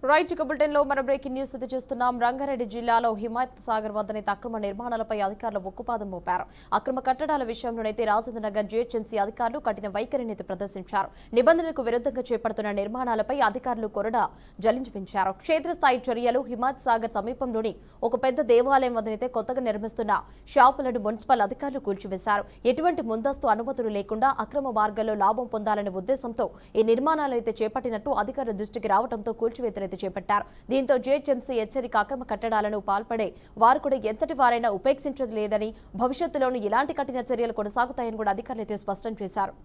Right bulletin లో మన breaking news అయితే చూస్తున్నాం. రంగారెడ్డి జిల్లాలో హిమాయత్ సాగర్ వద్దనైతే అక్రమ నిర్మాణాలపై అధికారులు ఉక్కుపాదం మోపారు. అక్రమ కట్టడాల విషయంలోనైతే రాజేంద్ర నగర్ జీహెచ్ఎంసీ అధికారులు కఠిన వైఖరిని ప్రదర్శించారు. నిబంధనలకు విరుద్ధంగా చేపడుతున్న నిర్మాణాలపై అధికారులు కొరడా జలించిపించారు. క్షేత్రస్థాయి చర్యలు హిమాయత్ సాగర్ సమీపంలోని ఒక పెద్ద దేవాలయం వద్దనైతే కొత్తగా నిర్మిస్తున్న షాపులను మున్సిపల్ అధికారులు కూల్చివేశారు. ఎటువంటి ముందస్తు అనుమతులు లేకుండా అక్రమ మార్గాల్లో లాభం పొందాలనే ఉద్దేశంతో ఈ నిర్మాణాలైతే చేపట్టినట్టు అధికారుల దృష్టికి రావడంతో కూల్చివేతలు చేపట్టారు. దీంతో జీహెచ్ఎంసీ హెచ్చరిక అక్రమ కట్టడాలను పాల్పడే వారు కూడా ఎంతటి వారైనా ఉపేక్షించదు లేదని, భవిష్యత్తులోనూ ఇలాంటి కఠిన చర్యలు కొనసాగుతాయని కూడా అధికారులు అయితే స్పష్టం చేశారు.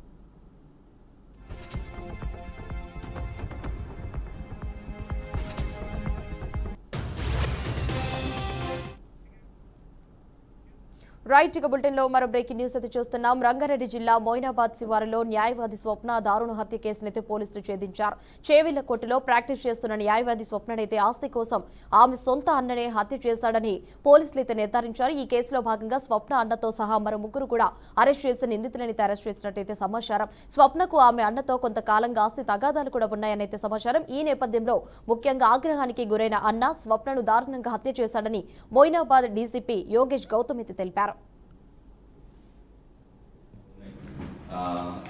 రైట్ బులెటిన్ లో మరో బ్రేకింగ్ న్యూస్ అయితే చూస్తున్నాం. రంగారెడ్డి జిల్లా మోయినాబాద్ శివారులో న్యాయవాది స్వప్న దారుణ హత్య కేసునైతే పోలీసులు ఛేదించారు. చేవిళ్ల కోర్టులో ప్రాక్టీస్ చేస్తున్న న్యాయవాది స్వప్ననైతే ఆస్తి కోసం ఆమె సొంత అన్ననే హత్య చేశాడని పోలీసులు అయితే నిర్ధారించారు. ఈ కేసులో భాగంగా స్వప్న అన్నతో సహా మరో ముగ్గురు కూడా అరెస్ట్ చేసి నిందితులని అరెస్ట్ చేసినట్టయితే సమాచారం. స్వప్నకు ఆమె అన్నతో కొంతకాలంగా ఆస్తి తగాదాలు కూడా ఉన్నాయని అయితే సమాచారం. ఈ నేపథ్యంలో ముఖ్యంగా ఆగ్రహానికి గురైన అన్న స్వప్నను దారుణంగా హత్య చేశాడని మోయినాబాద్ డీసీపీ యోగేష్ గౌతమ్ అయితే తెలిపారు.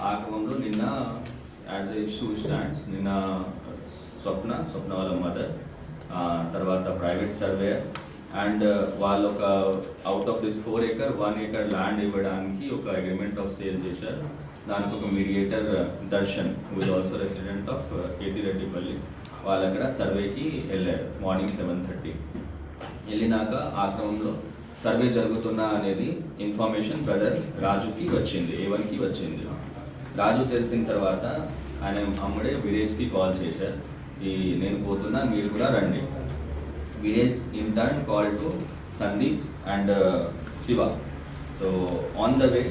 ఆ క్రమంలో నిన్న యాజ్ ఎ ఇష్యూ స్టాండ్స్ నిన్న స్వప్న వాళ్ళ మదర్, తర్వాత ప్రైవేట్ సర్వేయర్ అండ్ వాళ్ళు ఒక out of this 4 acre 1 acre land ఇవ్వడానికి ఒక అగ్రిమెంట్ ఆఫ్ సేల్ చేశారు. దానికి ఒక mediator Darshan who is also resident of Kethireddypalli వాళ్ళు అక్కడ సర్వేకి వెళ్ళారు మార్నింగ్ 7:30. వెళ్ళినాక ఆ క్రమంలో సర్వే జరుగుతున్నా అనేది ఇన్ఫర్మేషన్ బ్రదర్ రాజుకి వచ్చింది, A1కి వచ్చింది. రాజు తెలిసిన తర్వాత ఆయన అమ్ముడే వీరేష్కి కాల్ చేశారు, నేను పోతున్నా మీరు కూడా రండి. Veeresh in turn call to Sandeep and Shiva. So on the way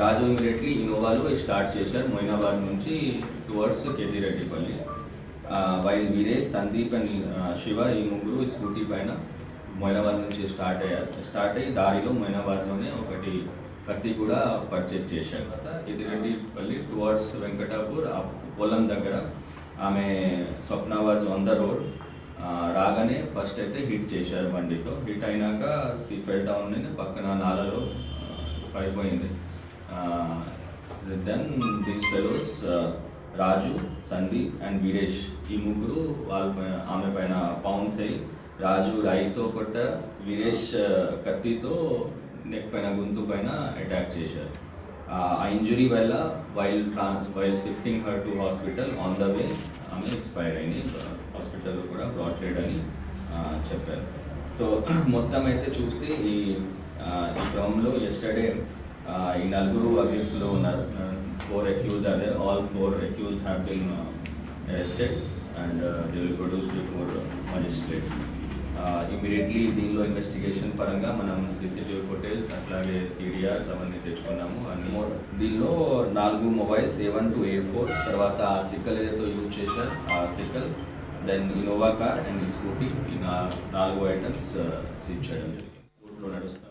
Raju immediately ఇన్నోవాలో స్టార్ట్ చేశారు మోయినాబాద్ నుంచి towards Kethireddypalli. While Veeresh, Sandeep and Shiva ఈ ముగ్గురు స్కూటీ పైన మోయినాబాద్ నుంచి స్టార్ట్ అయ్యి దారిలో మోయినాబాద్లోనే ఒకటి కత్తి కూడా పర్చేజ్ చేశారు. కేతిరెడ్డిపల్లి టువర్డ్స్ వెంకటాపూర్ ఆ పొలం దగ్గర ఆమె స్వప్న వాజ్ ఆన్ ద రోడ్. రాగానే ఫస్ట్ అయితే హిట్ చేశారు బండితో. హిట్ అయినాక ఫెల్ డౌన్ అని పక్కన నాలలో పడిపోయింది. Then these fellows Raju, Sandeep and Veeresh ఈ ముగ్గురు ఆమె పైన పౌన్స్ అయ్యి రాజు రాయితో కొట్ట, వీరేష్ కత్తితో నెక్ పైన గొంతు పైన అటాక్ చేశారు. ఆ ఇంజురీ వల్ల while shifting her to hospital on the వే ఆమె ఎక్స్పైర్ అయింది. హాస్పిటల్లో కూడా బ్రాడ్లెడ్ అని చెప్పారు. సో మొత్తం అయితే చూస్తే ఈ క్రమంలో ఎస్టర్డే ఈ నలుగురు అభియుక్తులు ఉన్నారు. 4 accused are there. All 4 accused have been arrested and they will produce before magistrate. Immediately దీనిలో ఇన్వెస్టిగేషన్ పరంగా మనం CCTV ఫుటేజ్ అట్లాగే CDRs అవన్నీ తెచ్చుకున్నాము. అన్ని దీనిలో 4 మొబైల్స్ A1 to A4, తర్వాత ఆ సికల్ ఏదైతే యూజ్ చేశారు ఆ sickle, then Innova car and scooty, 4 items seize చేయడం కోర్టులో నడుస్తుంది.